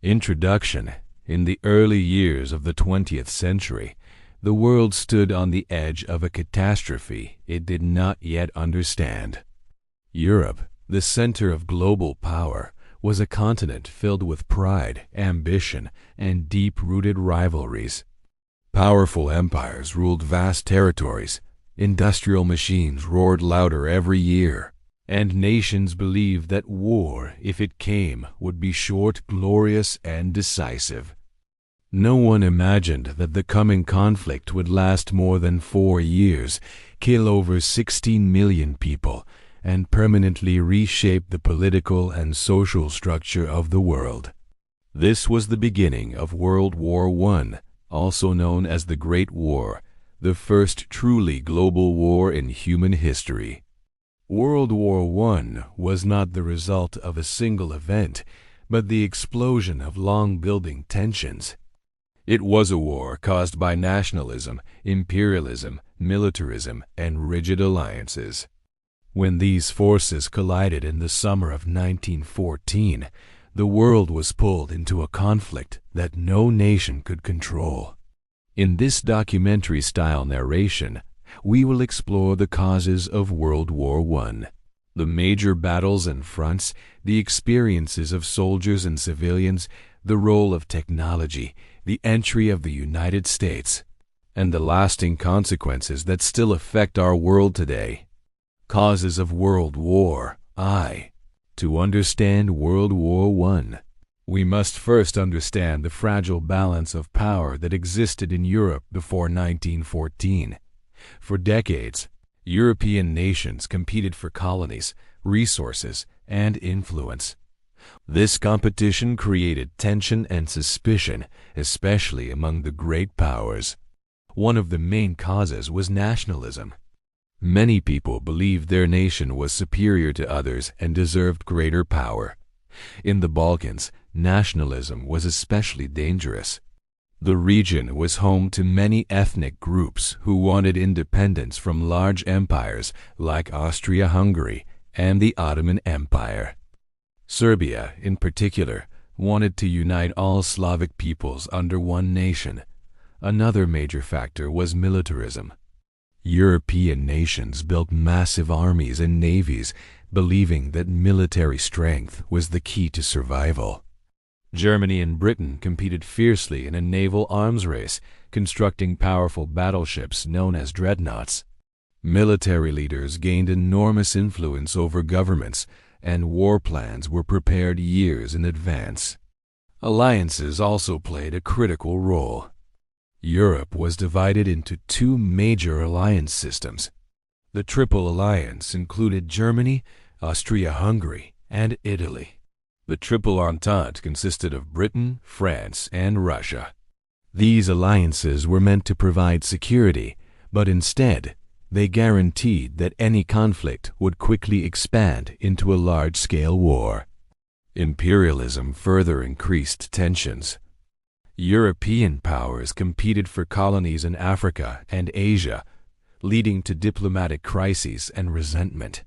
Introduction. In the early years of the 20th century, the world stood on the edge of a catastrophe it did not yet understand. Europe, the center of global power, was a continent filled with pride, ambition, and deep-rooted rivalries. Powerful empires ruled vast territories, industrial machines roared louder every year, and nations believed that war, if it came, would be short, glorious, and decisive. No one imagined that the coming conflict would last more than 4 years, kill over 16 million people, and permanently reshape the political and social structure of the world. This was the beginning of World War I, also known as the Great War, the first truly global war in human history. World War I was not the result of a single event, but the explosion of long-building tensions. It was a war caused by nationalism, imperialism, militarism, and rigid alliances. When these forces collided in the summer of 1914, the world was pulled into a conflict that no nation could control. In this documentary-style narration, we will explore the causes of World War I, the major battles and fronts, the experiences of soldiers and civilians, the role of technology, the entry of the United States, and the lasting consequences that still affect our world today. Causes of World War I. To understand World War I, we must first understand the fragile balance of power that existed in Europe before 1914. For decades, European nations competed for colonies, resources, and influence. This competition created tension and suspicion, especially among the great powers. One of the main causes was nationalism. Many people believed their nation was superior to others and deserved greater power. In the Balkans, nationalism was especially dangerous. The region was home to many ethnic groups who wanted independence from large empires like Austria-Hungary and the Ottoman Empire. Serbia, in particular, wanted to unite all Slavic peoples under one nation. Another major factor was militarism. European nations built massive armies and navies, believing that military strength was the key to survival. Germany and Britain competed fiercely in a naval arms race, constructing powerful battleships known as dreadnoughts. Military leaders gained enormous influence over governments, and war plans were prepared years in advance. Alliances also played a critical role. Europe was divided into 2 major alliance systems. The Triple Alliance included Germany, Austria-Hungary, and Italy. The Triple Entente consisted of Britain, France, and Russia. These alliances were meant to provide security, but instead, they guaranteed that any conflict would quickly expand into a large-scale war. Imperialism further increased tensions. European powers competed for colonies in Africa and Asia, leading to diplomatic crises and resentment.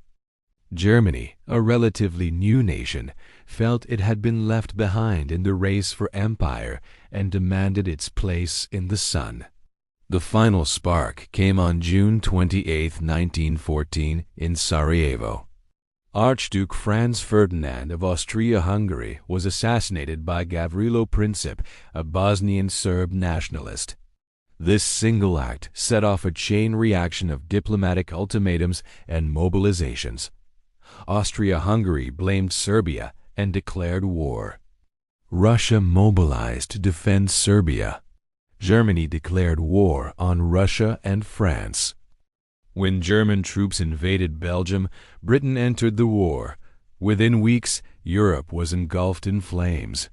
Germany, a relatively new nation, felt it had been left behind in the race for empire and demanded its place in the sun. The final spark came on June 28, 1914, in Sarajevo. Archduke Franz Ferdinand of Austria-Hungary was assassinated by Gavrilo Princip, a Bosnian Serb nationalist. This single act set off a chain reaction of diplomatic ultimatums and mobilizations. Austria-Hungary blamed Serbia and declared war. Russia mobilized to defend Serbia. Germany declared war on Russia and France. When German troops invaded Belgium, Britain entered the war. Within weeks, Europe was engulfed in flames.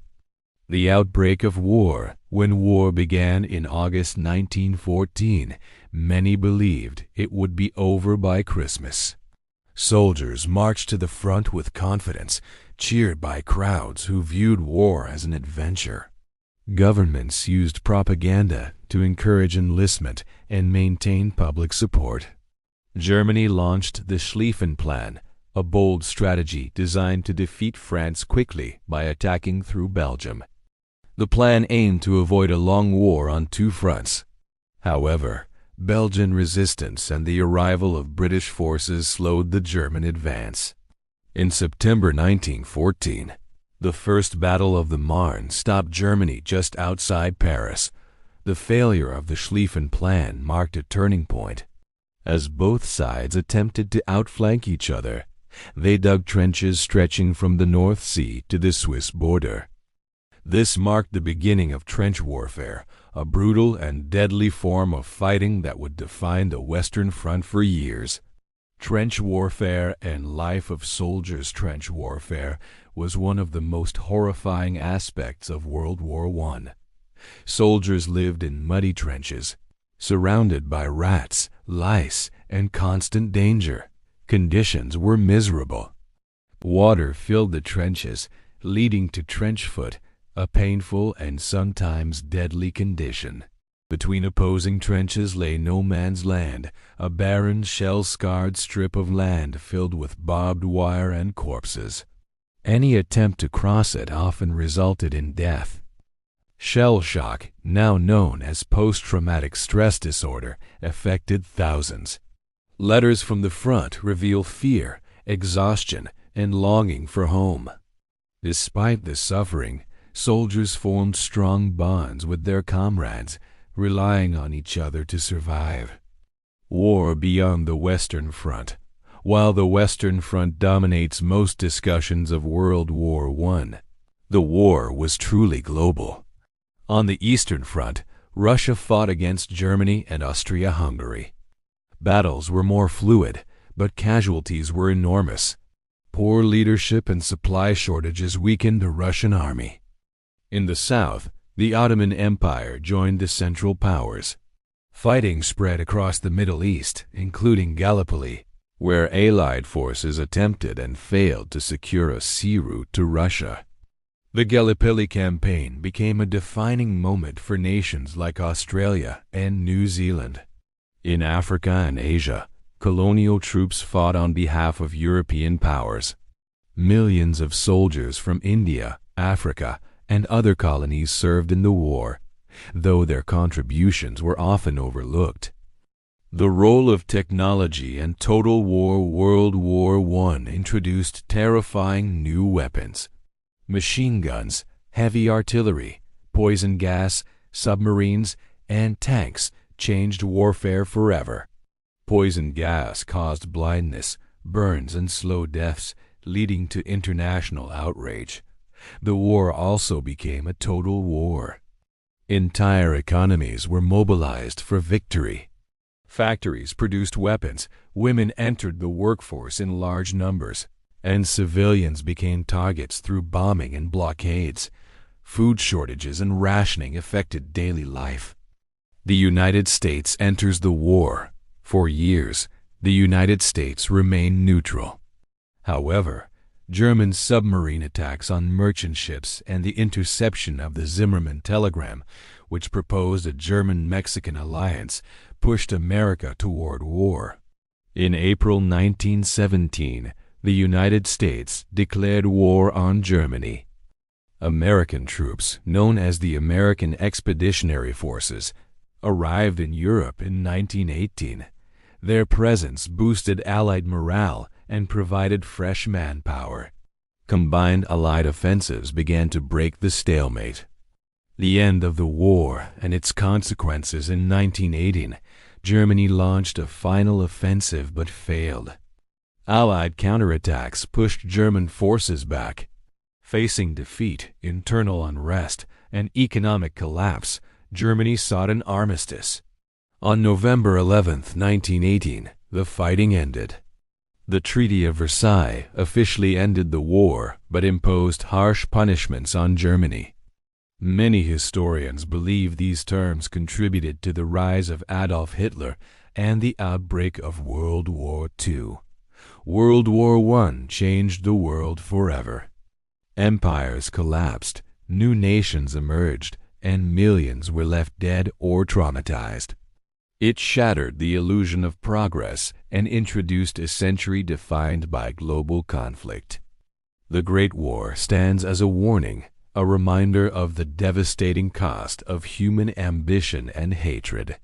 The outbreak of war. When war began in August 1914, many believed it would be over by Christmas. Soldiers marched to the front with confidence, cheered by crowds who viewed war as an adventure. Governments used propaganda to encourage enlistment and maintain public support. Germany launched the Schlieffen Plan, a bold strategy designed to defeat France quickly by attacking through Belgium. The plan aimed to avoid a long war on two fronts. However, Belgian resistance and the arrival of British forces slowed the German advance. In September 1914, the First Battle of the Marne stopped Germany just outside Paris. The failure of the Schlieffen Plan marked a turning point. As both sides attempted to outflank each other, they dug trenches stretching from the North Sea to the Swiss border. This marked the beginning of trench warfare, a brutal and deadly form of fighting that would define the Western Front for years. Trench warfare and life of soldiers' trench warfare was one of the most horrifying aspects of World War I. Soldiers lived in muddy trenches, surrounded by rats, lice, and constant danger. Conditions were miserable. Water filled the trenches, leading to trench foot, a painful and sometimes deadly condition. Between opposing trenches lay no man's land, a barren, shell-scarred strip of land filled with barbed wire and corpses. Any attempt to cross it often resulted in death. Shell shock, now known as post-traumatic stress disorder, affected thousands. Letters from the front reveal fear, exhaustion, and longing for home. Despite the suffering, soldiers formed strong bonds with their comrades, relying on each other to survive. War beyond the Western Front. While the Western Front dominates most discussions of World War I, the war was truly global. On the Eastern Front, Russia fought against Germany and Austria-Hungary. Battles were more fluid, but casualties were enormous. Poor leadership and supply shortages weakened the Russian army. In the south, the Ottoman Empire joined the Central Powers. Fighting spread across the Middle East, including Gallipoli, where Allied forces attempted and failed to secure a sea route to Russia. The Gallipoli campaign became a defining moment for nations like Australia and New Zealand. In Africa and Asia, colonial troops fought on behalf of European powers. Millions of soldiers from India, Africa, and other colonies served in the war, though their contributions were often overlooked. The role of technology and total war World War I introduced terrifying new weapons. Machine guns, heavy artillery, poison gas, submarines, and tanks changed warfare forever. Poison gas caused blindness, burns, and slow deaths, leading to international outrage. The war also became a total war. Entire economies were mobilized for victory. Factories produced weapons, women entered the workforce in large numbers, and civilians became targets through bombing and blockades. Food shortages and rationing affected daily life. The United States enters the war. For years, the United States remained neutral. However, German submarine attacks on merchant ships and the interception of the Zimmermann telegram, which proposed a German-Mexican alliance, pushed America toward war. In April 1917, the United States declared war on Germany. American troops, known as the American Expeditionary Forces, arrived in Europe in 1918. Their presence boosted Allied morale and provided fresh manpower. Combined Allied offensives began to break the stalemate. The end of the war and its consequences in 1918, Germany launched a final offensive but failed. Allied counterattacks pushed German forces back. Facing defeat, internal unrest, and economic collapse, Germany sought an armistice. On November 11, 1918, the fighting ended. The Treaty of Versailles officially ended the war but imposed harsh punishments on Germany. Many historians believe these terms contributed to the rise of Adolf Hitler and the outbreak of World War II. World War I changed the world forever. Empires collapsed, new nations emerged, and millions were left dead or traumatized. It shattered the illusion of progress and introduced a century defined by global conflict. The Great War stands as a warning, a reminder of the devastating cost of human ambition and hatred.